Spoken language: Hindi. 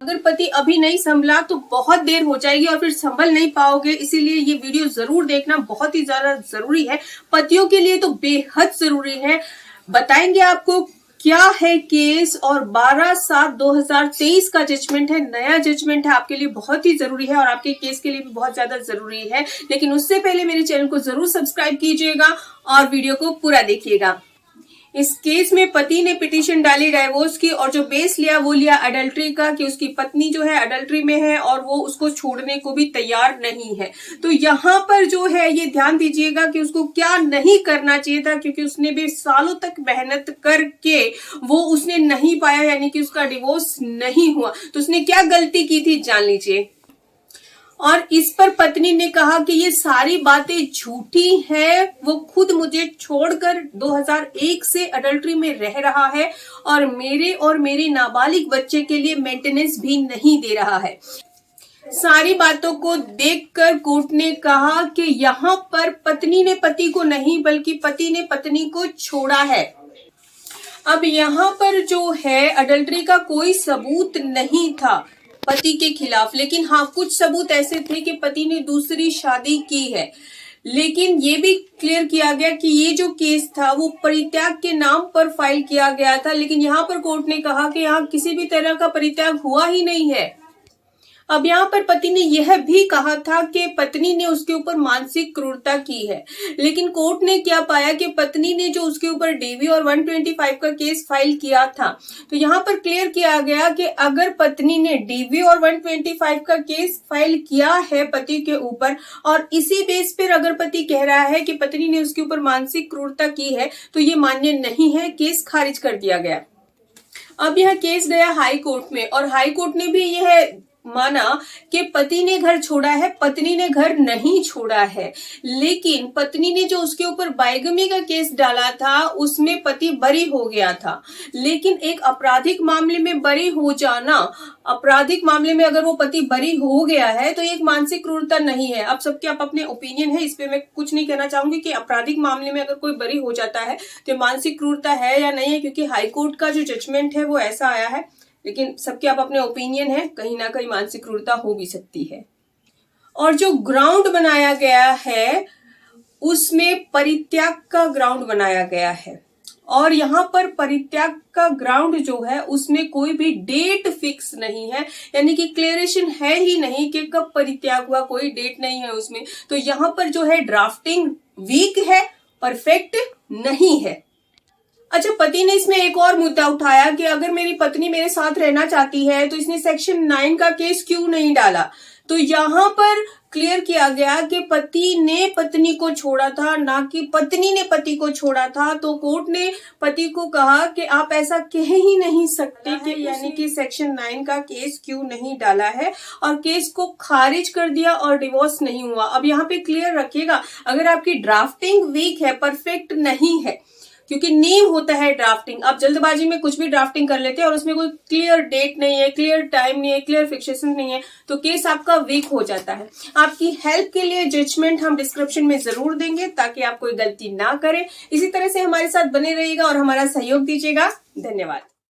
अगर पति अभी नहीं संभला तो बहुत देर हो जाएगी और फिर संभल नहीं पाओगे। इसीलिए ये वीडियो जरूर देखना, बहुत ही ज्यादा जरूरी है। पतियों के लिए तो बेहद जरूरी है। बताएंगे आपको क्या है केस, और 12/7/2023 का जजमेंट है, नया जजमेंट है, आपके लिए बहुत ही जरूरी है और आपके केस के लिए भी बहुत ज्यादा जरूरी है। लेकिन उससे पहले मेरे चैनल को जरूर सब्सक्राइब कीजिएगा और वीडियो को पूरा देखिएगा। इस केस में पति ने पिटीशन डाली डाइवोर्स की, और जो बेस लिया वो लिया अडल्ट्री का, कि उसकी पत्नी जो है अडल्ट्री में है और वो उसको छोड़ने को भी तैयार नहीं है। तो यहाँ पर जो है ये ध्यान दीजिएगा कि उसको क्या नहीं करना चाहिए था, क्योंकि उसने भी सालों तक मेहनत करके वो उसने नहीं पाया, यानी कि उसका डिवोर्स नहीं हुआ। तो उसने क्या गलती की थी जान लीजिए। और इस पर पत्नी ने कहा कि ये सारी बातें झूठी हैं, वो खुद मुझे छोड़कर 2001 से अडल्ट्री में रह रहा है और मेरे नाबालिग बच्चे के लिए मेंटेनेंस भी नहीं दे रहा है। सारी बातों को देखकर कोर्ट ने कहा कि यहाँ पर पत्नी ने पति को नहीं बल्कि पति ने पत्नी को छोड़ा है। अब यहाँ पर जो है अडल्ट्री का कोई सबूत नहीं था पति के खिलाफ, लेकिन हाँ कुछ सबूत ऐसे थे कि पति ने दूसरी शादी की है। लेकिन ये भी क्लियर किया गया कि ये जो केस था वो परित्याग के नाम पर फाइल किया गया था, लेकिन यहाँ पर कोर्ट ने कहा कि यहाँ किसी भी तरह का परित्याग हुआ ही नहीं है। अब यहाँ पर पति ने यह भी कहा था कि पत्नी ने उसके ऊपर मानसिक क्रूरता की है, लेकिन कोर्ट ने क्या पाया कि पत्नी ने जो उसके ऊपर डीवी और 125 का केस फाइल किया था, तो यहाँ पर क्लियर किया गया कि अगर पत्नी ने डीवी और 125 का केस फाइल किया है पति के ऊपर, और इसी बेस पर अगर पति कह रहा है कि पत्नी ने उसके ऊपर मानसिक क्रूरता की है, तो ये मान्य नहीं है, केस खारिज कर दिया गया। अब यह केस गया हाई कोर्ट में, और हाई कोर्ट ने भी यह माना कि पति ने घर छोड़ा है, पत्नी ने घर नहीं छोड़ा है। लेकिन पत्नी ने जो उसके ऊपर बाइगमी का केस डाला था उसमें पति बरी हो गया था। लेकिन एक आपराधिक मामले में बरी हो जाना, आपराधिक मामले में अगर वो पति बरी हो गया है तो एक मानसिक क्रूरता नहीं है। अब सबके आप अपने ओपिनियन है, इस पे मैं कुछ नहीं कहना चाहूंगी कि आपराधिक मामले में अगर कोई बरी हो जाता है तो मानसिक क्रूरता है या नहीं है, क्योंकि हाईकोर्ट का जो जजमेंट है वो ऐसा आया है। लेकिन सबके आप अपने ओपिनियन है, कहीं ना कहीं मानसिक क्रूरता हो भी सकती है। और जो ग्राउंड बनाया गया है उसमें परित्याग का ग्राउंड बनाया गया है, और यहाँ पर परित्याग का ग्राउंड जो है उसमें कोई भी डेट फिक्स नहीं है, यानी कि क्लियरेशन है ही नहीं कि कब परित्याग हुआ, कोई डेट नहीं है उसमें। तो यहाँ पर जो है ड्राफ्टिंग वीक है, परफेक्ट नहीं है। अच्छा, पति ने इसमें एक और मुद्दा उठाया कि अगर मेरी पत्नी मेरे साथ रहना चाहती है तो इसने सेक्शन 9 का केस क्यों नहीं डाला। तो यहाँ पर क्लियर किया गया कि पति ने पत्नी को छोड़ा था, ना कि पत्नी ने पति को छोड़ा था। तो कोर्ट ने पति को कहा कि आप ऐसा कह ही नहीं सकते कि यानी कि सेक्शन 9 का केस क्यों नहीं डाला है, और केस को खारिज कर दिया और डिवोर्स नहीं हुआ। अब यहाँ पे क्लियर रखिएगा, अगर आपकी ड्राफ्टिंग वीक है, परफेक्ट नहीं है, क्योंकि नींव होता है ड्राफ्टिंग, आप जल्दबाजी में कुछ भी ड्राफ्टिंग कर लेते हैं और उसमें कोई क्लियर डेट नहीं है, क्लियर टाइम नहीं है, क्लियर फिक्सेशन नहीं है, तो केस आपका वीक हो जाता है। आपकी हेल्प के लिए जजमेंट हम डिस्क्रिप्शन में जरूर देंगे ताकि आप कोई गलती ना करें। इसी तरह से हमारे साथ बने रहिएगा और हमारा सहयोग दीजिएगा। धन्यवाद।